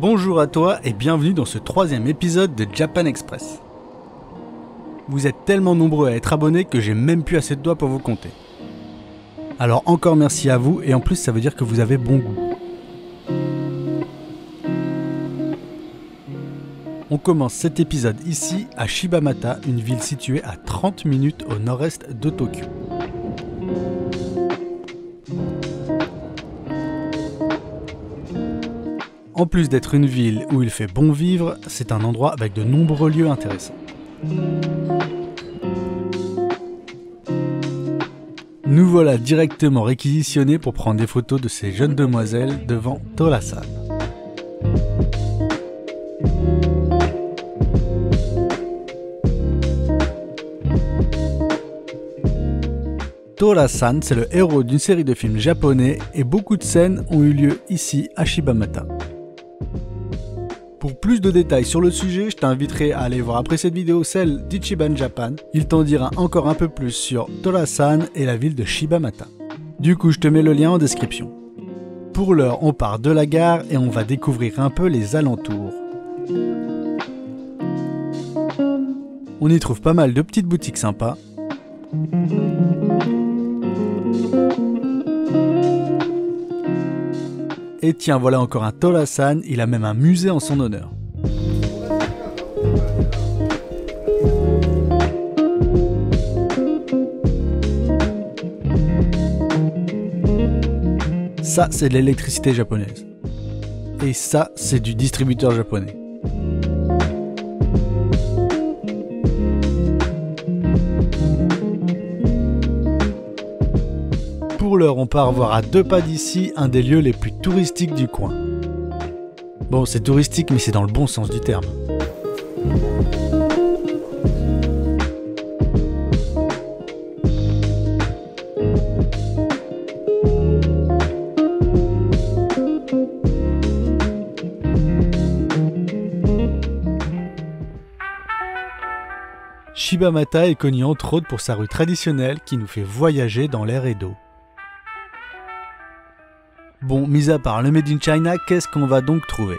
Bonjour à toi et bienvenue dans ce troisième épisode de Japan Express. Vous êtes tellement nombreux à être abonnés que j'ai même plus assez de doigts pour vous compter. Alors encore merci à vous et en plus ça veut dire que vous avez bon goût. On commence cet épisode ici à Shibamata, une ville située à 30 minutes au nord-est de Tokyo. En plus d'être une ville où il fait bon vivre, c'est un endroit avec de nombreux lieux intéressants. Nous voilà directement réquisitionnés pour prendre des photos de ces jeunes demoiselles devant Tora-san. Tora-san, c'est le héros d'une série de films japonais et beaucoup de scènes ont eu lieu ici à Shibamata. Pour plus de détails sur le sujet, je t'inviterai à aller voir après cette vidéo celle d'Ichiban Japan. Il t'en dira encore un peu plus sur Tora-san et la ville de Shibamata. Du coup, je te mets le lien en description. Pour l'heure, on part de la gare et on va découvrir un peu les alentours. On y trouve pas mal de petites boutiques sympas. Et tiens, voilà encore un Tora-san, il a même un musée en son honneur. Ça, c'est de l'électricité japonaise. Et ça, c'est du distributeur japonais. Pour l'heure, on part voir à 2 pas d'ici un des lieux les plus touristiques du coin. Bon, c'est touristique, mais c'est dans le bon sens du terme. Shibamata est connu entre autres pour sa rue traditionnelle qui nous fait voyager dans l'air et d'eau. Bon, mis à part le Made in China, qu'est-ce qu'on va donc trouver?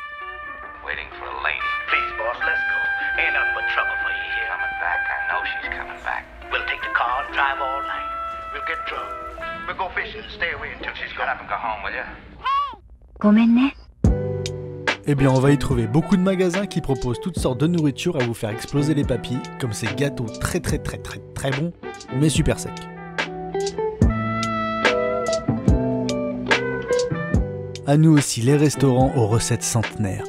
Eh bien, on va y trouver beaucoup de magasins qui proposent toutes sortes de nourriture à vous faire exploser les papilles, comme ces gâteaux très bons, mais super secs. À nous aussi les restaurants aux recettes centenaires.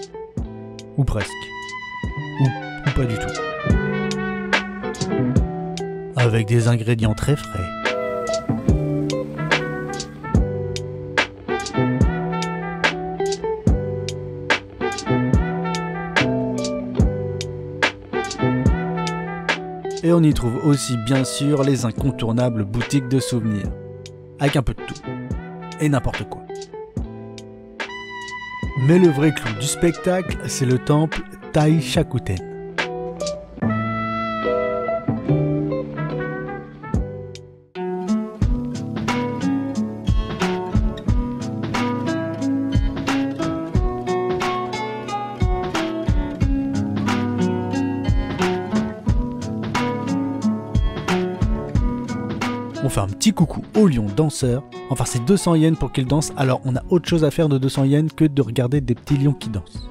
Ou presque. Ou pas du tout. Avec des ingrédients très frais. Et on y trouve aussi bien sûr les incontournables boutiques de souvenirs. Avec un peu de tout. Et n'importe quoi. Mais le vrai clou du spectacle, c'est le temple Taishakuten. On fait un petit coucou au lion danseur. Enfin, c'est 200 yens pour qu'il danse, alors on a autre chose à faire de 200 yens que de regarder des petits lions qui dansent.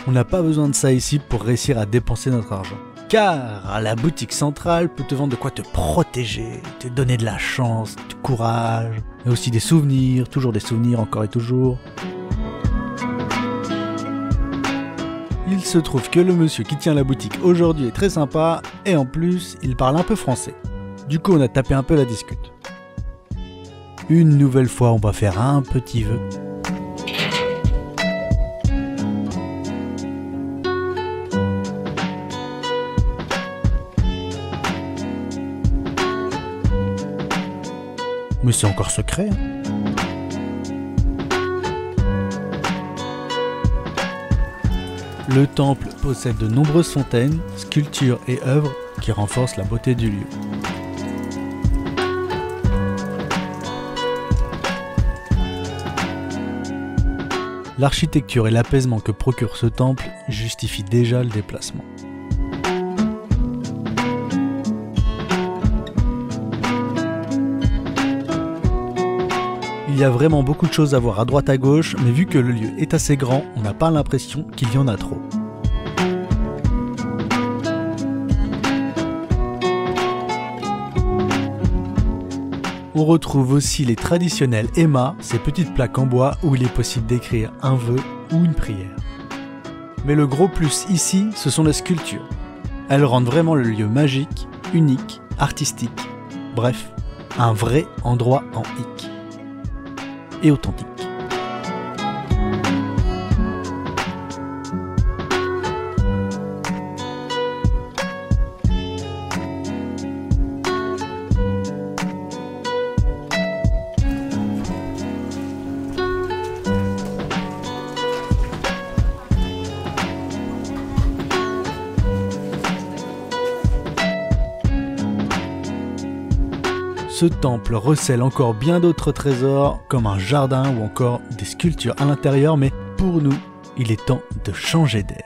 On n'a pas besoin de ça ici pour réussir à dépenser notre argent. Car la boutique centrale peut te vendre de quoi te protéger, te donner de la chance, du courage, mais aussi des souvenirs, toujours des souvenirs, encore et toujours. Il se trouve que le monsieur qui tient la boutique aujourd'hui est très sympa, et en plus, il parle un peu français. Du coup, on a tapé un peu la discute. Une nouvelle fois, on va faire un petit vœu. Mais c'est encore secret. Le temple possède de nombreuses fontaines, sculptures et œuvres qui renforcent la beauté du lieu. L'architecture et l'apaisement que procure ce temple justifient déjà le déplacement. Il y a vraiment beaucoup de choses à voir à droite à gauche, mais vu que le lieu est assez grand, on n'a pas l'impression qu'il y en a trop. On retrouve aussi les traditionnels ema, ces petites plaques en bois où il est possible d'écrire un vœu ou une prière. Mais le gros plus ici, ce sont les sculptures. Elles rendent vraiment le lieu magique, unique, artistique, bref, un vrai endroit en hic. Et authentique. Ce temple recèle encore bien d'autres trésors, comme un jardin ou encore des sculptures à l'intérieur, mais pour nous, il est temps de changer d'air.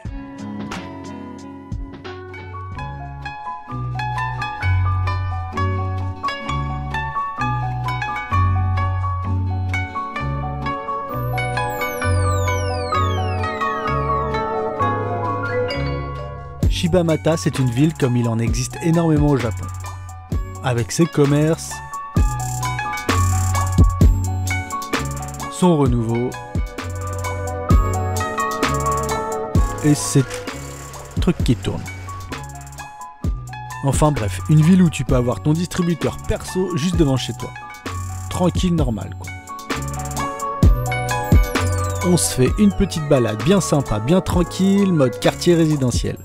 Shibamata, c'est une ville comme il en existe énormément au Japon. Avec ses commerces, son renouveau et ses trucs qui tournent. Enfin bref, une ville où tu peux avoir ton distributeur perso juste devant chez toi. Tranquille, normal quoi. On se fait une petite balade bien sympa, bien tranquille, mode quartier résidentiel.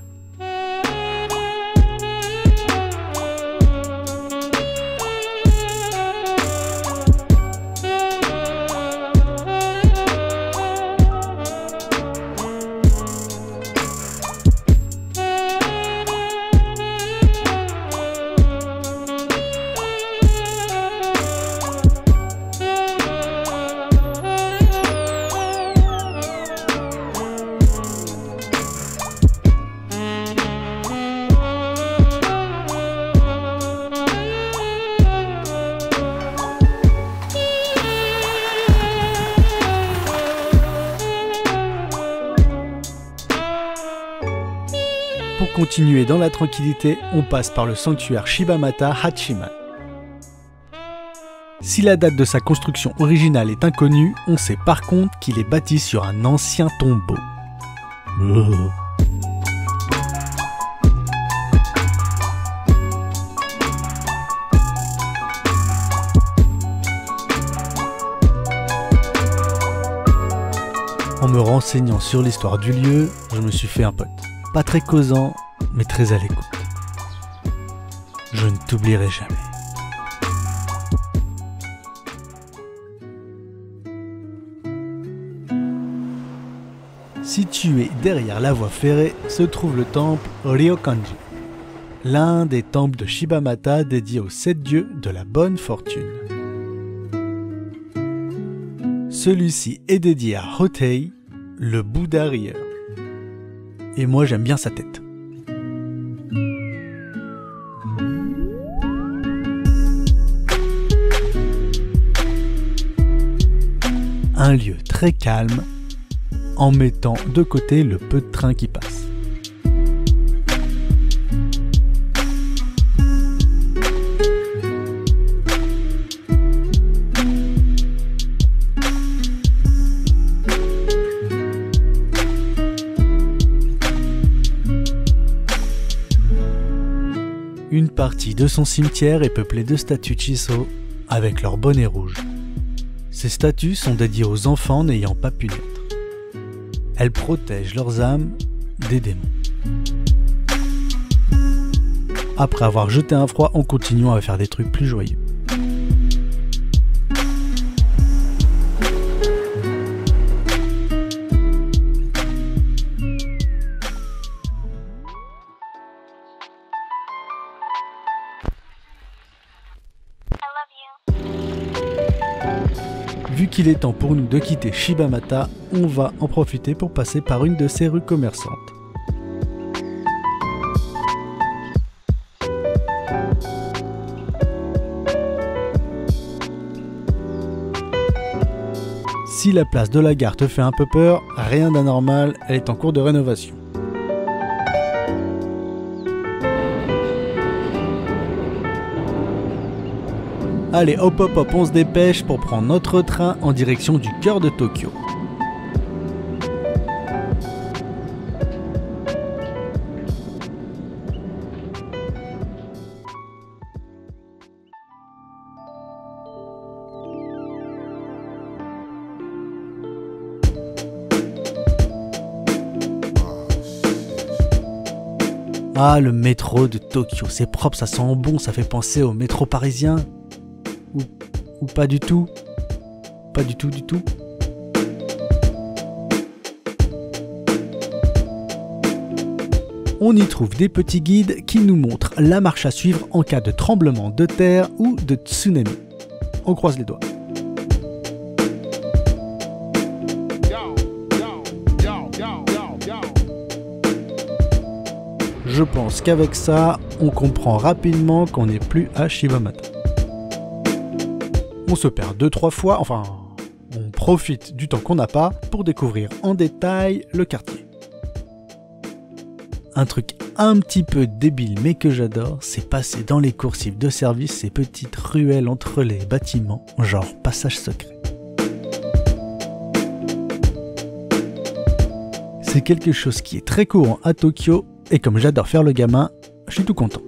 Pour continuer dans la tranquillité, on passe par le sanctuaire Shibamata Hachiman. Si la date de sa construction originale est inconnue, on sait par contre qu'il est bâti sur un ancien tombeau. En me renseignant sur l'histoire du lieu, je me suis fait un pote. Pas très causant, mais très à l'écoute. Je ne t'oublierai jamais. Situé derrière la voie ferrée se trouve le temple Ryokanji, l'un des temples de Shibamata dédiés aux 7 dieux de la bonne fortune. Celui-ci est dédié à Hotei, le Bouddha rieur. Et moi j'aime bien sa tête. Un lieu très calme, en mettant de côté le peu de trains qui passent. Une partie de son cimetière est peuplée de statues Chiso avec leur bonnet rouge. Ces statues sont dédiées aux enfants n'ayant pas pu naître. Elles protègent leurs âmes des démons. Après avoir jeté un froid, on continue à faire des trucs plus joyeux. Vu qu'il est temps pour nous de quitter Shibamata, on va en profiter pour passer par une de ces rues commerçantes. Si la place de la gare te fait un peu peur, rien d'anormal, elle est en cours de rénovation. Allez, hop hop hop, on se dépêche pour prendre notre train en direction du cœur de Tokyo. Ah, le métro de Tokyo, c'est propre, ça sent bon, ça fait penser au métro parisien. Ou pas du tout. Pas du tout, du tout. On y trouve des petits guides qui nous montrent la marche à suivre en cas de tremblement de terre ou de tsunami. On croise les doigts. Je pense qu'avec ça, on comprend rapidement qu'on n'est plus à Shibamata. On se perd 2-3 fois, enfin, on profite du temps qu'on n'a pas pour découvrir en détail le quartier. Un truc un petit peu débile mais que j'adore, c'est passer dans les coursives de service ces petites ruelles entre les bâtiments, genre passage secret. C'est quelque chose qui est très courant à Tokyo, et comme j'adore faire le gamin, je suis tout content.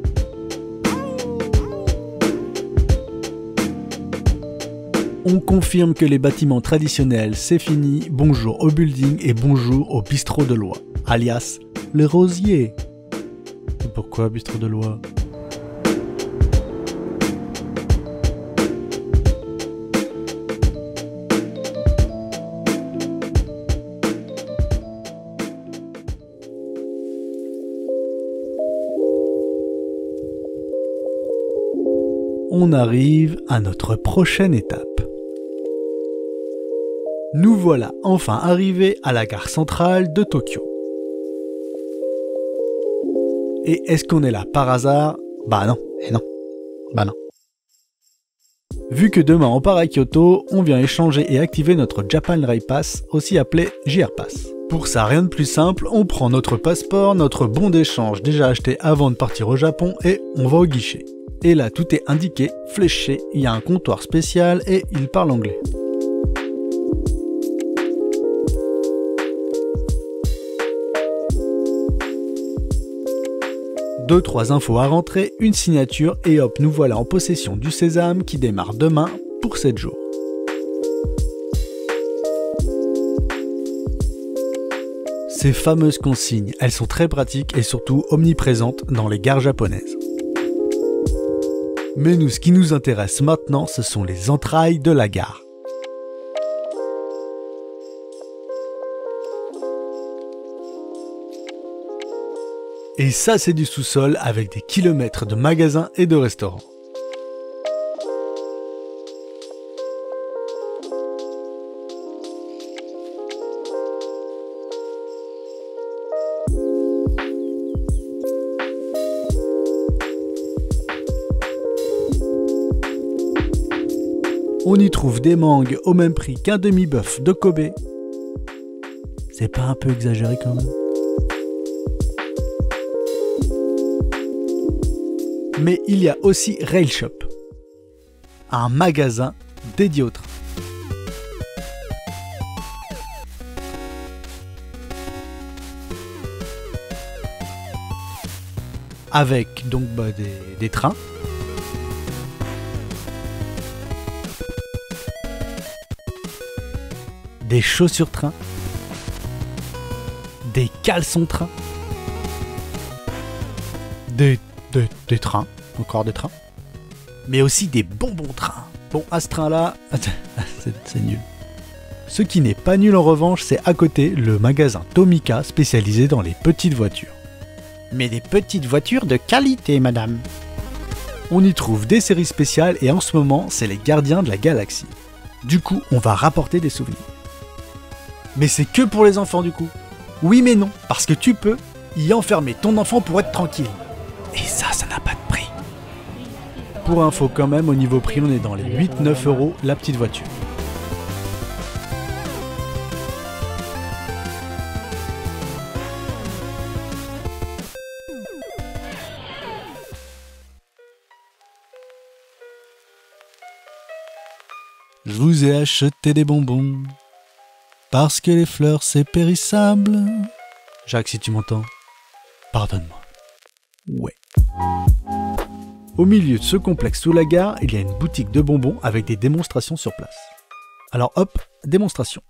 On confirme que les bâtiments traditionnels, c'est fini. Bonjour au building et bonjour au bistrot de loi, alias le Rosier. Pourquoi bistrot de loi ? On arrive à notre prochaine étape. Nous voilà enfin arrivés à la gare centrale de Tokyo. Et est-ce qu'on est là par hasard ? Bah non, et non. Bah non. Vu que demain on part à Kyoto, on vient échanger et activer notre Japan Rail Pass, aussi appelé JR Pass. Pour ça, rien de plus simple, on prend notre passeport, notre bon d'échange déjà acheté avant de partir au Japon et on va au guichet. Et là, tout est indiqué, fléché, il y a un comptoir spécial et il parle anglais. Deux, trois infos à rentrer, une signature et hop, nous voilà en possession du sésame qui démarre demain pour 7 jours. Ces fameuses consignes, elles sont très pratiques et surtout omniprésentes dans les gares japonaises. Mais nous, ce qui nous intéresse maintenant, ce sont les entrailles de la gare. Et ça, c'est du sous-sol avec des kilomètres de magasins et de restaurants. On y trouve des mangues au même prix qu'un demi-bœuf de Kobe. C'est pas un peu exagéré quand même ? Mais il y a aussi Rail Shop, un magasin dédié au train. Avec donc des trains. Des chaussures train, des caleçons train, des trains, encore des trains, mais aussi des bonbons trains. Bon, à ce train-là, c'est nul. Ce qui n'est pas nul en revanche, c'est à côté le magasin Tomica spécialisé dans les petites voitures. Mais des petites voitures de qualité, madame. On y trouve des séries spéciales et en ce moment, c'est les Gardiens de la Galaxie. Du coup, on va rapporter des souvenirs. Mais c'est que pour les enfants du coup. Oui mais non, parce que tu peux y enfermer ton enfant pour être tranquille. Et ça n'a pas de prix. Pour info quand même, au niveau prix, on est dans les 8-9 € la petite voiture. Je vous ai acheté des bonbons, parce que les fleurs c'est périssable. Jacques, si tu m'entends, pardonne-moi. Ouais. Au milieu de ce complexe sous la gare, il y a une boutique de bonbons avec des démonstrations sur place. Alors hop, démonstration.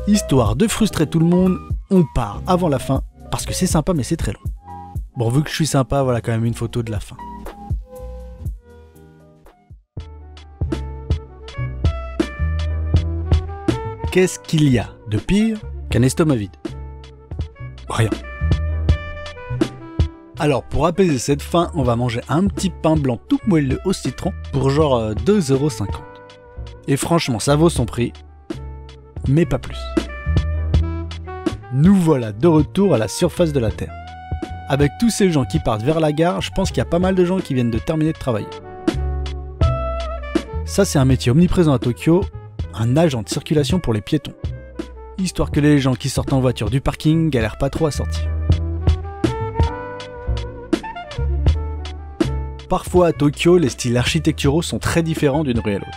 Histoire de frustrer tout le monde, on part avant la fin, parce que c'est sympa mais c'est très long. Bon, vu que je suis sympa, voilà quand même une photo de la fin. Qu'est-ce qu'il y a de pire qu'un estomac vide? Rien. Alors pour apaiser cette faim, on va manger un petit pain blanc tout moelleux au citron pour genre 2,50 €. Et franchement, ça vaut son prix, mais pas plus. Nous voilà de retour à la surface de la Terre. Avec tous ces gens qui partent vers la gare, je pense qu'il y a pas mal de gens qui viennent de terminer de travailler. Ça, c'est un métier omniprésent à Tokyo, un agent de circulation pour les piétons. Histoire que les gens qui sortent en voiture du parking galèrent pas trop à sortir. Parfois à Tokyo, les styles architecturaux sont très différents d'une rue à l'autre.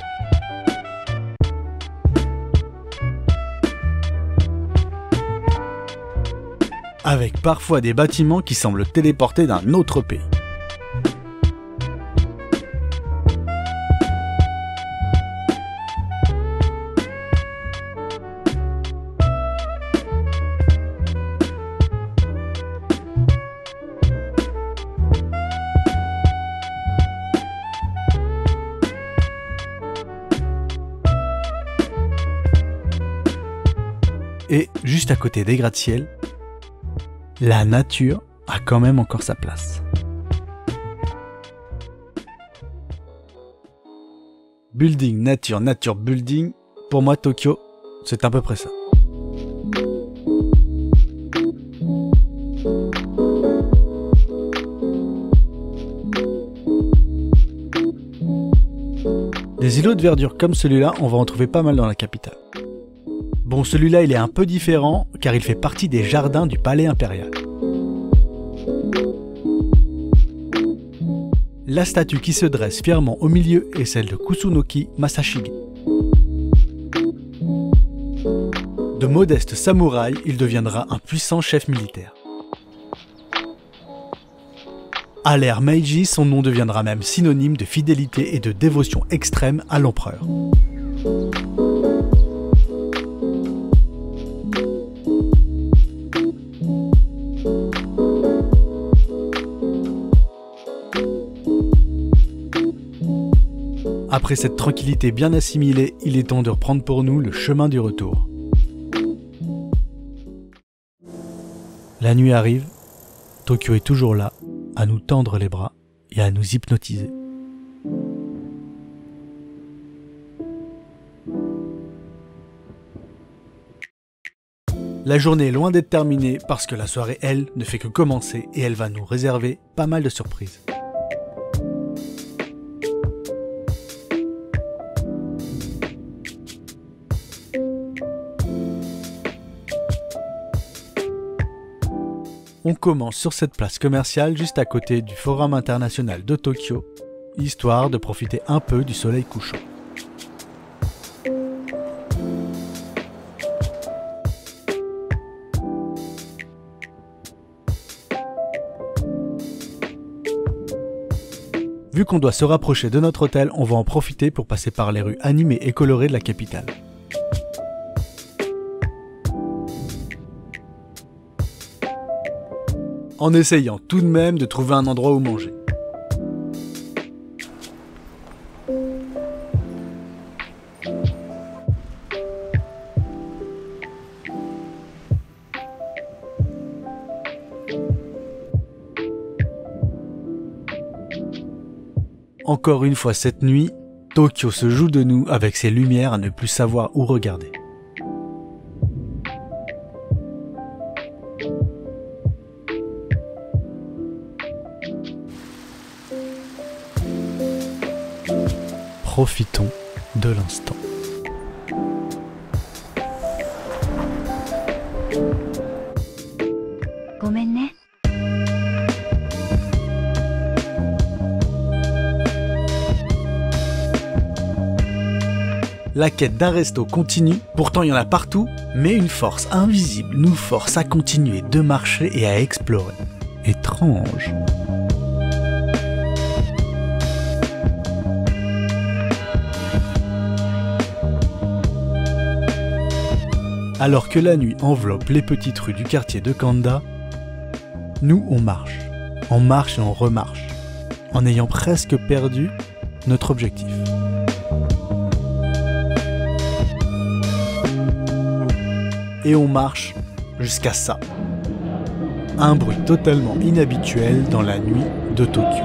Avec parfois des bâtiments qui semblent téléportés d'un autre pays. Et juste à côté des gratte-ciel, la nature a quand même encore sa place. Building, nature, nature, building, pour moi Tokyo, c'est à peu près ça. Des îlots de verdure comme celui-là, on va en trouver pas mal dans la capitale. Bon, celui-là, il est un peu différent, car il fait partie des jardins du palais impérial. La statue qui se dresse fièrement au milieu est celle de Kusunoki Masashige. De modeste samouraï, il deviendra un puissant chef militaire. À l'ère Meiji, son nom deviendra même synonyme de fidélité et de dévotion extrême à l'empereur. Après cette tranquillité bien assimilée, il est temps de reprendre pour nous le chemin du retour. La nuit arrive, Tokyo est toujours là, à nous tendre les bras et à nous hypnotiser. La journée est loin d'être terminée parce que la soirée, elle, ne fait que commencer et elle va nous réserver pas mal de surprises. On commence sur cette place commerciale juste à côté du Forum international de Tokyo, histoire de profiter un peu du soleil couchant. Vu qu'on doit se rapprocher de notre hôtel, on va en profiter pour passer par les rues animées et colorées de la capitale. En essayant tout de même de trouver un endroit où manger. Encore une fois cette nuit, Tokyo se joue de nous avec ses lumières à ne plus savoir où regarder. Profitons de l'instant. La quête d'un resto continue, pourtant il y en a partout, mais une force invisible nous force à continuer de marcher et à explorer. Étrange. Alors que la nuit enveloppe les petites rues du quartier de Kanda, nous on marche et on remarche, en ayant presque perdu notre objectif. Et on marche jusqu'à ça. Un bruit totalement inhabituel dans la nuit de Tokyo.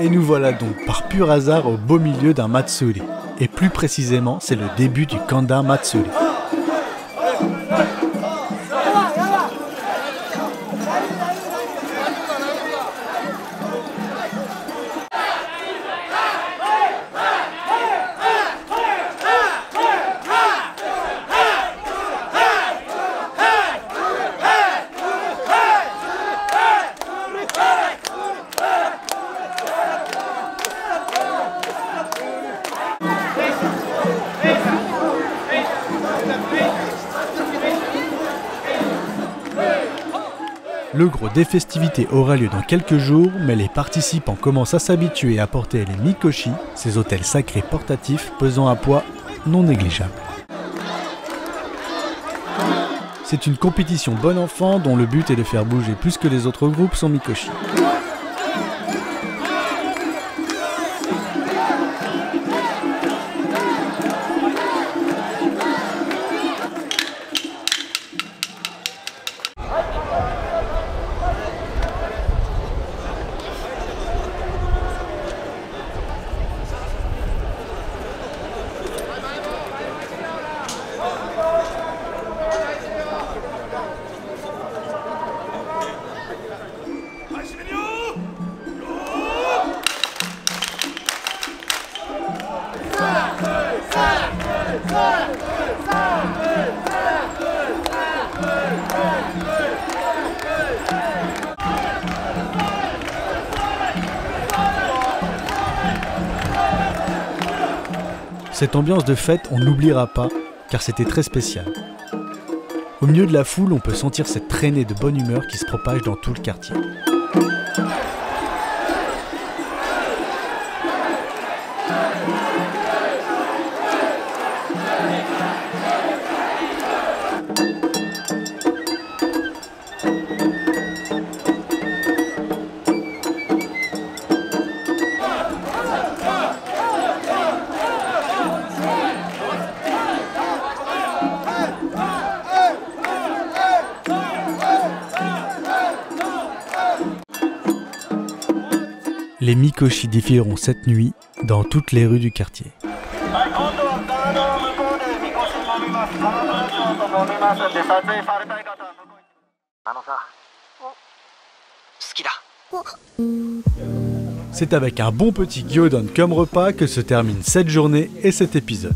Et nous voilà donc par pur hasard au beau milieu d'un Matsuri. Et plus précisément, c'est le début du Kanda Matsuri. Le gros des festivités aura lieu dans quelques jours, mais les participants commencent à s'habituer à porter les mikoshi, ces autels sacrés portatifs pesant un poids non négligeable. C'est une compétition bon enfant dont le but est de faire bouger plus que les autres groupes son mikoshi. Cette ambiance de fête, on n'oubliera pas, car c'était très spécial. Au milieu de la foule, on peut sentir cette traînée de bonne humeur qui se propage dans tout le quartier. Les mikoshi défileront cette nuit dans toutes les rues du quartier. C'est avec un bon petit gyudon comme repas que se termine cette journée et cet épisode.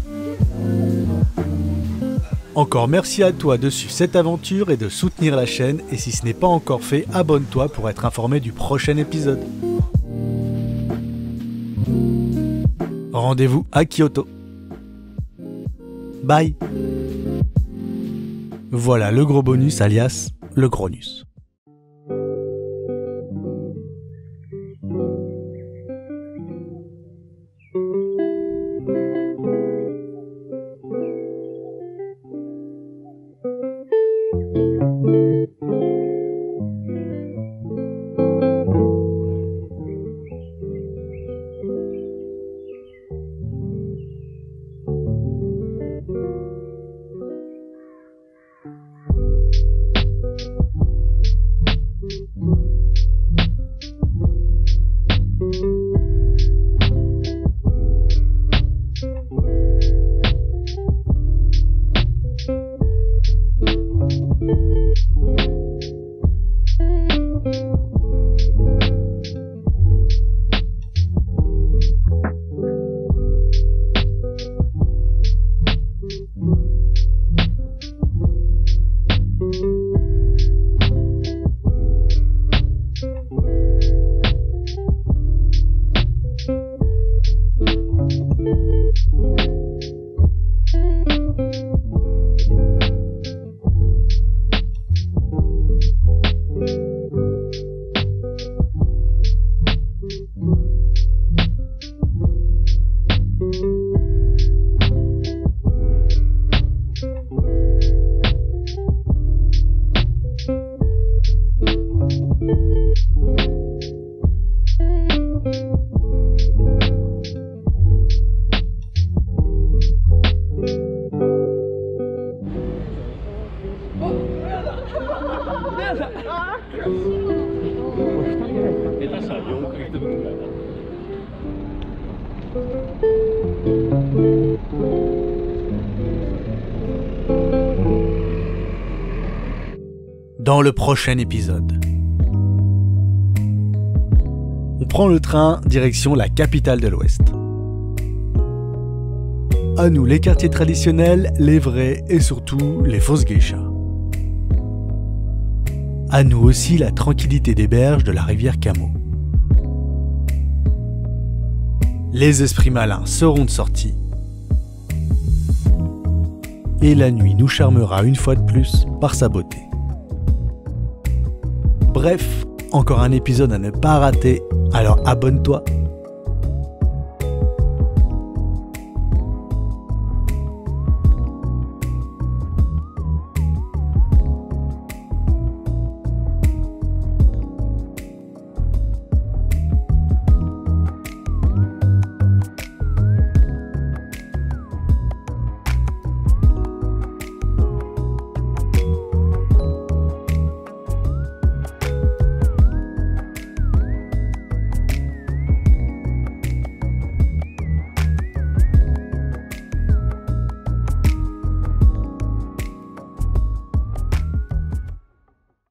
Encore merci à toi de suivre cette aventure et de soutenir la chaîne, et si ce n'est pas encore fait, abonne-toi pour être informé du prochain épisode. Rendez-vous à Kyoto. Bye. Voilà le gros bonus alias le Gronus. Dans le prochain épisode, on prend le train direction la capitale de l'Ouest. À nous les quartiers traditionnels, les vrais et surtout les fausses geishas. À nous aussi la tranquillité des berges de la rivière Kamo. Les esprits malins seront de sortie. Et la nuit nous charmera une fois de plus par sa beauté. Bref, encore un épisode à ne pas rater, alors abonne-toi